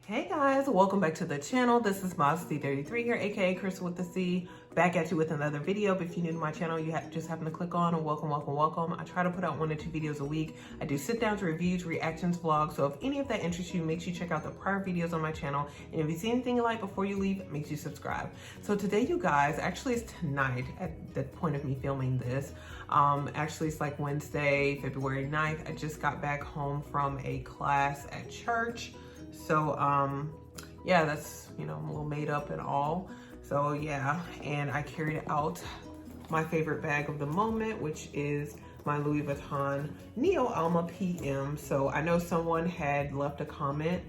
Hey guys, welcome back to the channel. This is Moz33 here, aka Crystal with the C, back at you with another video. But if you're new to my channel, you just happen to click on and welcome. I try to put out 1 to 2 videos a week. I do sit downs, reviews, reactions, vlogs. So if any of that interests you, make sure you check out the prior videos on my channel. And if you see anything you like before you leave, make sure you subscribe. So today, you guys, actually it's tonight at the point of me filming this. Actually it's like Wednesday, February 9th. I just got back home from a class at church. So, yeah, that's, I'm a little made up and all. So yeah, and I carried out my favorite bag of the moment, which is my Louis Vuitton Neo Alma PM. So I know someone had left a comment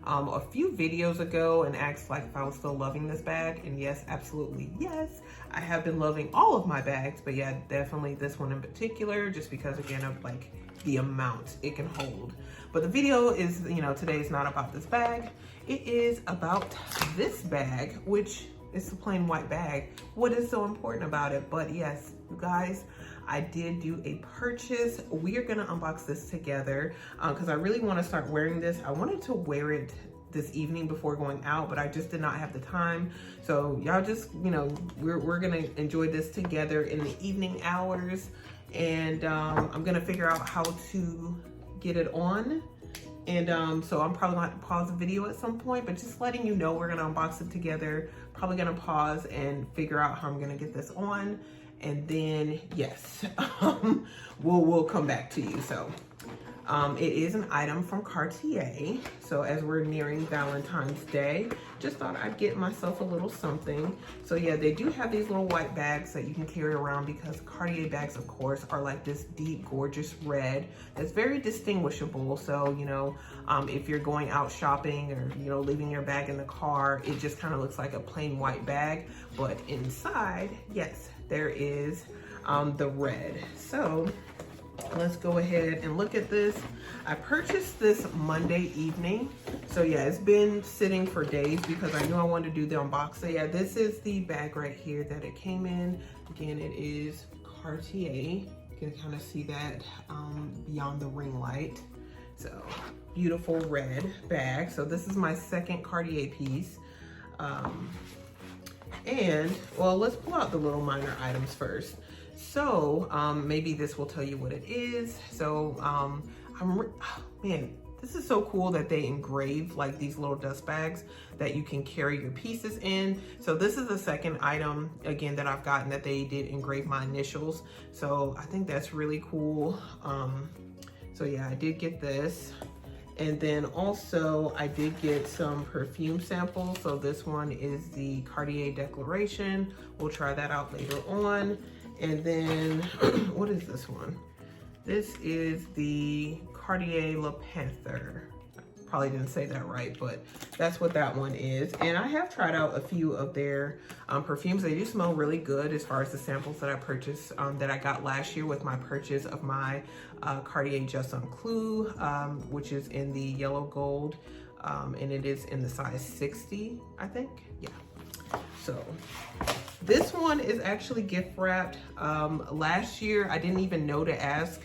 a few videos ago and asked like if I was still loving this bag, and yes, absolutely yes, I have been loving all of my bags, but yeah, definitely this one in particular, just because again of like the amount it can hold. But the video is, today is not about this bag. It is about this bag, which is a plain white bag. What is so important about it? But yes, you guys, I did do a purchase. We are gonna unbox this together because I really want to start wearing this. I wanted to wear it this evening before going out, but I just did not have the time. So y'all just, we're gonna enjoy this together in the evening hours. And I'm gonna figure out how to get it on. And so I'm probably gonna have to pause the video at some point, but just letting you know we're gonna unbox it together. Probably gonna pause and figure out how I'm gonna get this on. And then, yes, we'll come back to you. So it is an item from Cartier. So as we're nearing Valentine's Day, just thought I'd get myself a little something. So yeah, they do have these little white bags that you can carry around, because Cartier bags, of course, are like this deep, gorgeous red that's very distinguishable. So, if you're going out shopping or, leaving your bag in the car, it just kind of looks like a plain white bag. But inside, yes, there is the red. So let's go ahead and look at this. I purchased this Monday evening. So yeah, it's been sitting for days because I knew I wanted to do the unboxing. Yeah, this is the bag right here that it came in. Again, it is Cartier. You can kind of see that beyond the ring light. So beautiful red bag. So this is my second Cartier piece. And well, let's pull out the little minor items first. So maybe this will tell you what it is. So man, this is so cool that they engrave like these little dust bags that you can carry your pieces in. So this is the second item again that I've gotten that they did engrave my initials. So I think that's really cool. So yeah, I did get this. And then also I did get some perfume samples. So this one is the Cartier Declaration. We'll try that out later on. And then, what is this one? This is the Cartier Le Panther. Probably didn't say that right, but that's what that one is. And I have tried out a few of their perfumes. They do smell really good as far as the samples that I purchased that I got last year with my purchase of my Cartier Just Un Clou, which is in the yellow gold. And it is in the size 60, I think, yeah. So this one is actually gift wrapped. Last year, I didn't even know to ask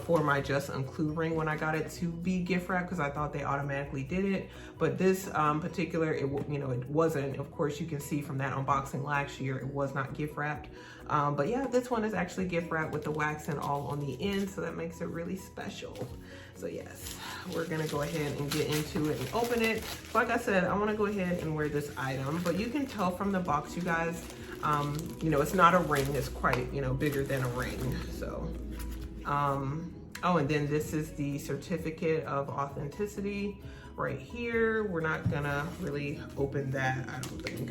for my Just Un Clou ring when I got it to be gift wrapped, because I thought they automatically did it. But this particular, it wasn't. Of course, you can see from that unboxing last year, it was not gift wrapped. But yeah, this one is actually gift wrapped with the wax and all on the end, so that makes it really special. So yes, we're gonna go ahead and get into it and open it. So like I said, I wanna go ahead and wear this item, but you can tell from the box, you guys, it's not a ring, it's quite, bigger than a ring, so. Oh, and then this is the certificate of authenticity right here. We're not gonna really open that, I don't think.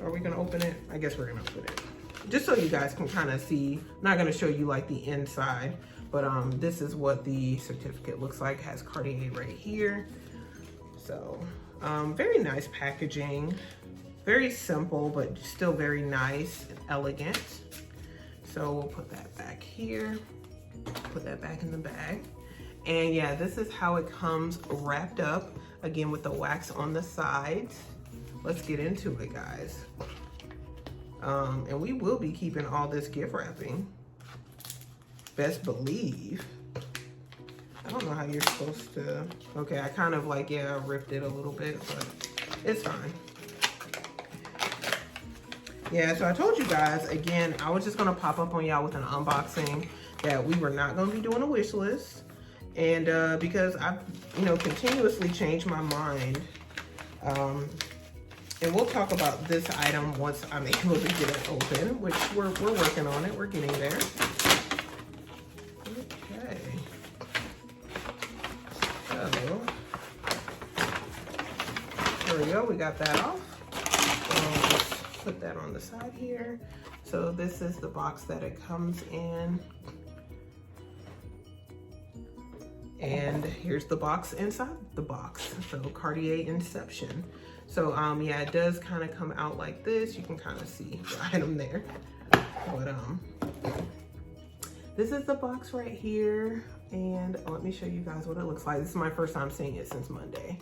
Are we gonna open it? I guess we're gonna open it. Just so you guys can kind of see, I'm not gonna show you like the inside, but this is what the certificate looks like. It has Cartier right here. So very nice packaging, very simple, but still very nice and elegant. So we'll put that back here, put that back in the bag. And yeah, this is how it comes wrapped up, again with the wax on the sides. Let's get into it, guys. And we will be keeping all this gift wrapping. Best believe. I don't know how you're supposed to. Okay, I kind of like, yeah, ripped it a little bit, but it's fine. Yeah, so I told you guys, again, I was just gonna pop up on y'all with an unboxing that we were not gonna be doing a wish list. And because I've, you know, continuously changed my mind. And we'll talk about this item once I'm able to get it open, which we're working on it. We're getting there. Okay. So, there we go. We got that off. So let's put that on the side here. So this is the box that it comes in. And here's the box inside the box. So Cartier Inception. So yeah, it does kind of come out like this. You can kind of see the item there. But this is the box right here. And let me show you guys what it looks like. This is my first time seeing it since Monday.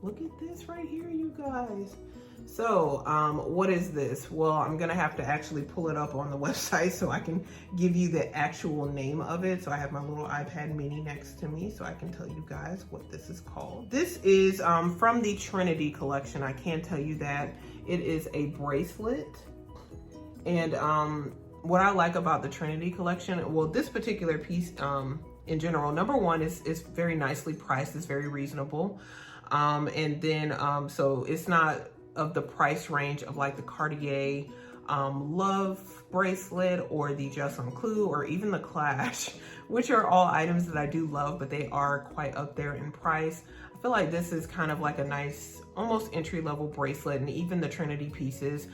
Look at this right here, you guys. So what is this? Well, I'm gonna have to actually pull it up on the website so I can give you the actual name of it. So I have my little iPad mini next to me so I can tell you guys what this is called. This is from the Trinity collection. I can tell you that it is a bracelet. And what I like about the Trinity collection, well, this particular piece in general, number one is very nicely priced. It's very reasonable. And then so it's not of the price range of like the Cartier Love bracelet or the Just on Clue or even the Clash, which are all items that I do love, but they are quite up there in price. I feel like this is kind of like a nice, almost entry-level bracelet, and even the Trinity pieces,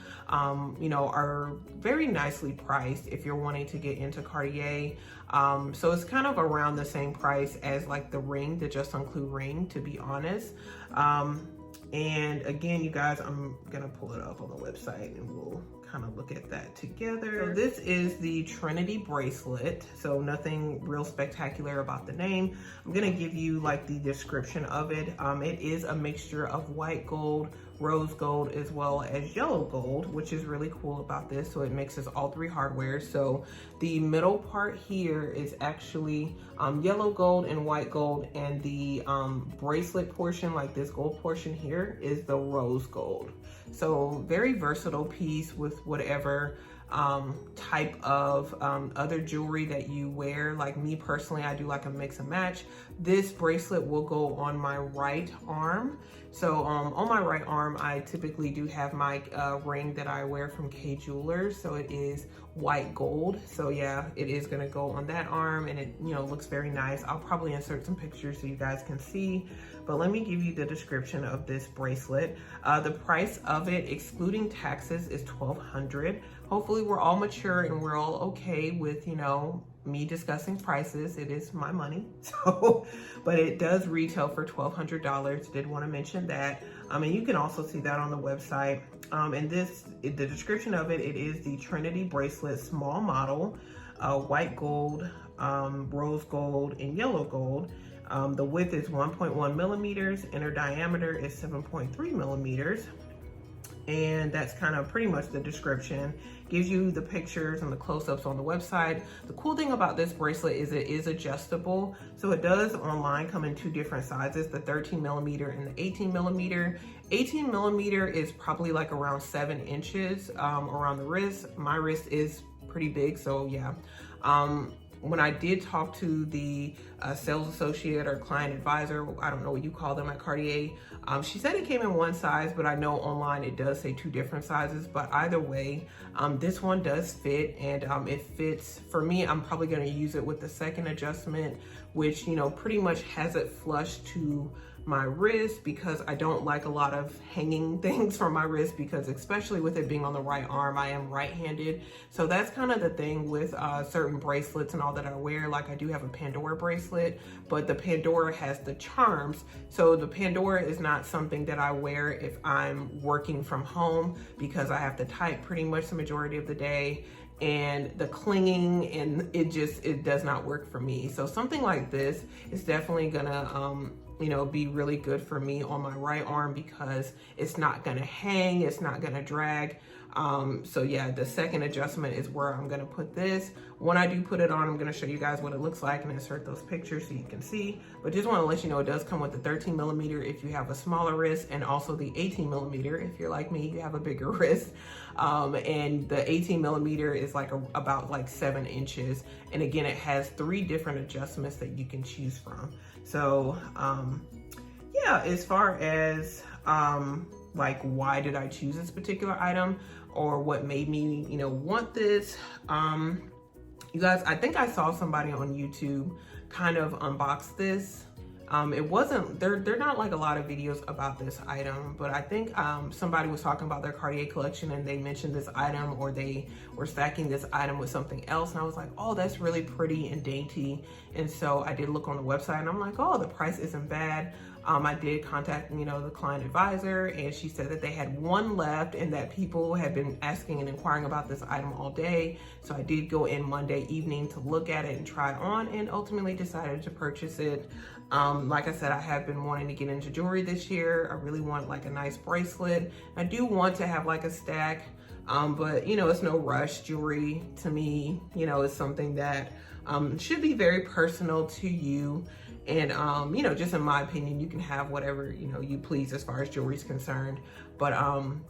you know, are very nicely priced if you're wanting to get into Cartier. So it's kind of around the same price as like the ring, the Just on Clue ring, to be honest. And again, you guys, I'm gonna pull it up on the website and we'll kind of look at that together. So this is the Trinity bracelet. So nothing real spectacular about the name. I'm gonna give you like the description of it. It is a mixture of white gold, rose gold, as well as yellow gold, which is really cool about this. So it mixes all three hardware. So the middle part here is actually yellow gold and white gold, and the bracelet portion, like this gold portion here, is the rose gold. So very versatile piece with whatever type of other jewelry that you wear. Like me personally, I do like a mix and match. This bracelet will go on my right arm. So on my right arm, I typically do have my ring that I wear from K Jewelers. So it is white gold. So yeah, it is gonna go on that arm, and it, you know, looks very nice. I'll probably insert some pictures so you guys can see, but let me give you the description of this bracelet. The price of it, excluding taxes, is $1,200. Hopefully we're all mature and we're all okay with, you know, me discussing prices. It is my money. So, but it does retail for $1,200. Did want to mention that. And you can also see that on the website. And the description of it, it is the Trinity bracelet, small model, white gold, rose gold, and yellow gold. The width is 1.1 millimeters, inner diameter is 7.3 millimeters. And that's kind of pretty much the description. Gives you the pictures and the close-ups on the website. The cool thing about this bracelet is it is adjustable. So it does online come in two different sizes, the 13 millimeter and the 18 millimeter. 18 millimeter is probably like around 7 inches around the wrist. My wrist is pretty big, so yeah. When I did talk to the sales associate or client advisor, I don't know what you call them at Cartier, she said it came in one size, but I know online it does say 2 different sizes. But either way, this one does fit, and it fits. For me, I'm probably gonna use it with the second adjustment, which, you know, pretty much has it flush to my wrist, because I don't like a lot of hanging things from my wrist, because especially with it being on the right arm, I am right-handed. So that's kind of the thing with certain bracelets and all that I wear. Like I do have a Pandora bracelet, but the Pandora has the charms. So the Pandora is not something that I wear if I'm working from home, because I have to type pretty much the majority of the day, and the clinging, and it does not work for me. So something like this is definitely gonna you know, be really good for me on my right arm because it's not gonna hang, it's not gonna drag. So yeah, the second adjustment is where I'm gonna put this. When I do put it on, I'm gonna show you guys what it looks like and insert those pictures so you can see. But just wanna let you know it does come with the 13 millimeter if you have a smaller wrist, and also the 18 millimeter if you're like me, you have a bigger wrist. And the 18 millimeter is like about like 7 inches. And again, it has 3 different adjustments that you can choose from. So yeah, as far as like why did I choose this particular item or what made me, you know, want this, you guys, I think I saw somebody on YouTube kind of unbox this. It wasn't, they're not like a lot of videos about this item, but I think somebody was talking about their Cartier collection and they mentioned this item, or they were stacking this item with something else. And I was like, oh, that's really pretty and dainty. And so I did look on the website and I'm like, oh, the price isn't bad. I did contact, you know, the client advisor, and she said that they had 1 left and that people had been asking and inquiring about this item all day. So I did go in Monday evening to look at it and try it on, and ultimately decided to purchase it. Like I said, I have been wanting to get into jewelry this year. I really want like a nice bracelet. I do want to have like a stack, but you know, it's no rush. Jewelry to me, you know, is something that should be very personal to you. And, you know, just in my opinion, you can have whatever, you know, you please as far as jewelry is concerned. But,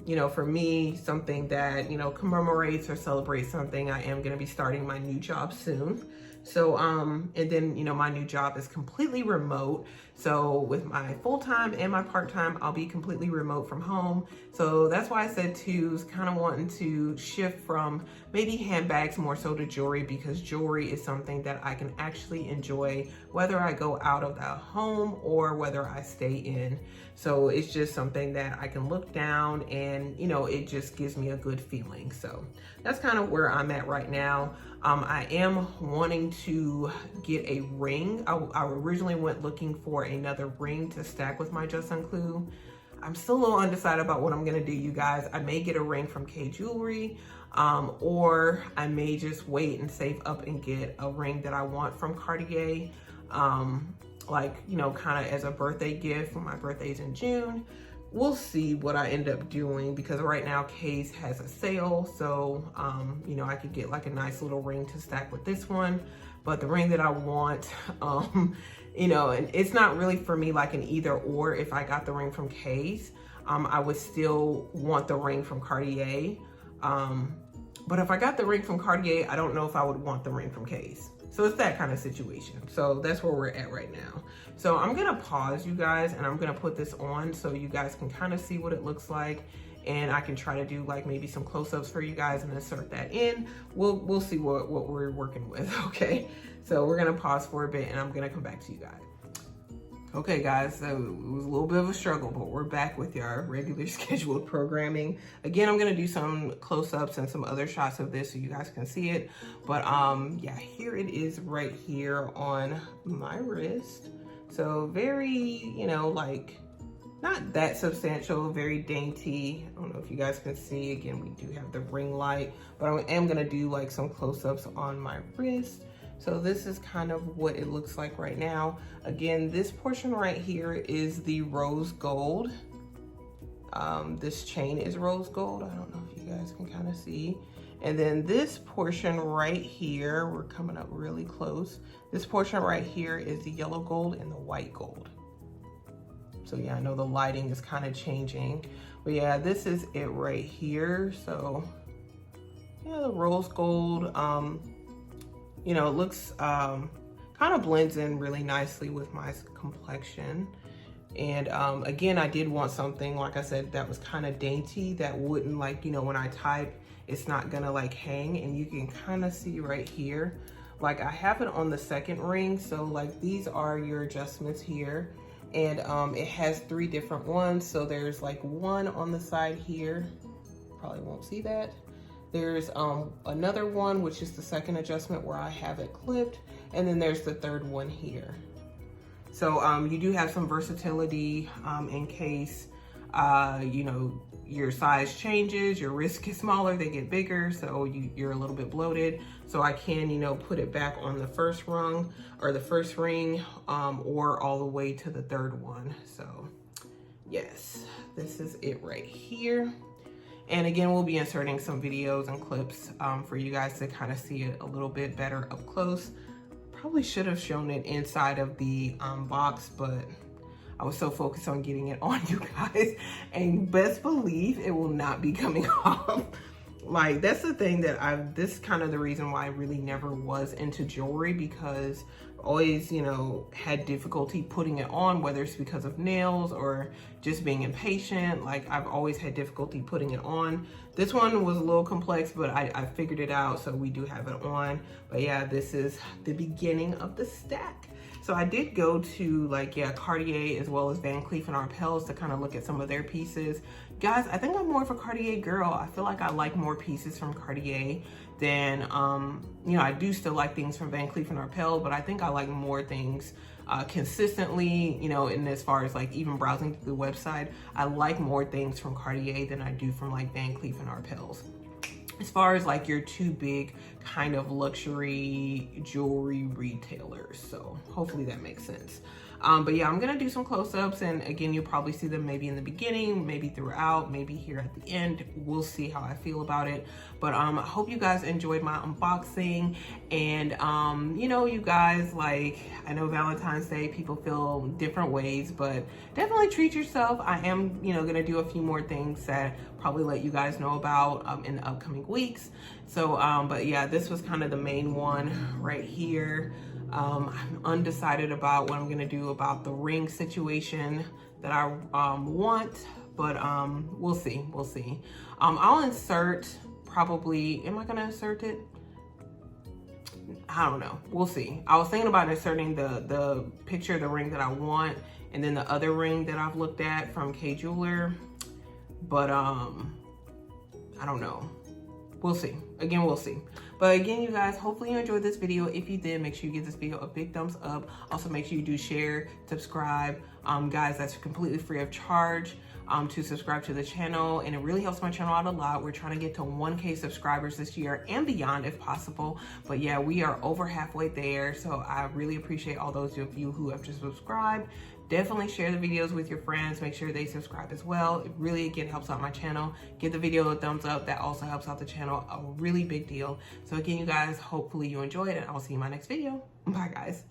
you know, for me, something that, you know, commemorates or celebrates something, I am going to be starting my new job soon. So, and then, you know, my new job is completely remote. So with my full-time and my part-time, I'll be completely remote from home. So that's why I said too, is kind of wanting to shift from maybe handbags more so to jewelry, because jewelry is something that I can actually enjoy whether I go out of the home or whether I stay in. So it's just something that I can look down and, you know, it just gives me a good feeling. So that's kind of where I'm at right now. I am wanting to get a ring. I originally went looking for another ring to stack with my Just Unclued. I'm still a little undecided about what I'm gonna do, you guys. I may get a ring from K Jewelry, or I may just wait and save up and get a ring that I want from Cartier, like, you know, kind of as a birthday gift when my birthday's in June. We'll see what I end up doing, because right now K's has a sale. So, you know, I could get like a nice little ring to stack with this one. But the ring that I want, you know, and it's not really for me like an either or. If I got the ring from K's, I would still want the ring from Cartier. But if I got the ring from Cartier, I don't know if I would want the ring from K's. So it's that kind of situation. So that's where we're at right now. So I'm gonna pause, you guys, and I'm gonna put this on so you guys can kind of see what it looks like. And I can try to do like maybe some close-ups for you guys and insert that in. We'll see what we're working with, okay? So we're gonna pause for a bit and I'm gonna come back to you guys. Okay guys, so it was a little bit of a struggle, but we're back with our regular scheduled programming. Again, I'm gonna do some close-ups and some other shots of this so you guys can see it. But yeah, here it is right here on my wrist. So very, you know, like not that substantial, very dainty. I don't know if you guys can see. Again, we do have the ring light, but I am gonna do like some close-ups on my wrist. So this is kind of what it looks like right now. Again, this portion right here is the rose gold. This chain is rose gold. I don't know if you guys can kind of see. And then this portion right here, we're coming up really close. This portion right here is the yellow gold and the white gold. So yeah, I know the lighting is kind of changing. But yeah, this is it right here. So yeah, the rose gold, you know, it looks, kind of blends in really nicely with my complexion. And again, I did want something, like I said, that was kind of dainty, that wouldn't, like, you know, when I type, it's not gonna like hang. And you can kind of see right here, like I have it on the second ring. So like these are your adjustments here. And it has 3 different ones. So there's like one on the side here, probably won't see that. There's another one, which is the second adjustment where I have it clipped. And then there's the third one here. So you do have some versatility in case you know, your size changes, your wrists get smaller, they get bigger, so you're a little bit bloated. So I can, you know, put it back on the first rung or the first ring, or all the way to the third one. So yes, this is it right here. And again, we'll be inserting some videos and clips for you guys to kind of see it a little bit better up close. Probably should have shown it inside of the box, but I was so focused on getting it on, you guys, and best believe it will not be coming off. Like, that's the thing that this is kind of the reason why I really never was into jewelry, because I always, you know, had difficulty putting it on, whether it's because of nails or just being impatient. Like, I've always had difficulty putting it on. This one was a little complex, but I figured it out, so we do have it on. But yeah, this is the beginning of the stack. So I did go to, like, yeah, Cartier as well as Van Cleef & Arpels to kind of look at some of their pieces. Guys, I think I'm more of a Cartier girl. I feel like I like more pieces from Cartier than, you know, I do still like things from Van Cleef & Arpels, but I think I like more things consistently, you know, and as far as like even browsing through the website, I like more things from Cartier than I do from like Van Cleef & Arpels. As far as like your two big kind of luxury jewelry retailers. So hopefully that makes sense. But yeah, I'm gonna do some close-ups, and again, you'll probably see them maybe in the beginning, maybe throughout, maybe here at the end. We'll see how I feel about it. But I hope you guys enjoyed my unboxing. And you know, you guys, like, I know Valentine's Day, people feel different ways, but definitely treat yourself. I am, you know, gonna do a few more things that probably let you guys know about in the upcoming weeks. So but yeah, this was kind of the main one right here. I'm undecided about what I'm gonna do about the ring situation that I want, but we'll see, we'll see. I'll insert probably, am I gonna insert it? I don't know, we'll see. I was thinking about inserting the picture of the ring that I want, and then the other ring that I've looked at from K Jeweler, but I don't know. We'll see. Again, we'll see. But again, you guys, hopefully you enjoyed this video. If you did, make sure you give this video a big thumbs up. Also, make sure you do share, subscribe. Guys, that's completely free of charge to subscribe to the channel, and it really helps my channel out a lot. We're trying to get to 1K subscribers this year and beyond if possible. But yeah, we are over halfway there. So I really appreciate all those of you who have just subscribed. Definitely share the videos with your friends. Make sure they subscribe as well. It really, again, helps out my channel. Give the video a thumbs up. That also helps out the channel. A really big deal. So again, you guys, hopefully you enjoyed it. I'll see you in my next video. Bye, guys.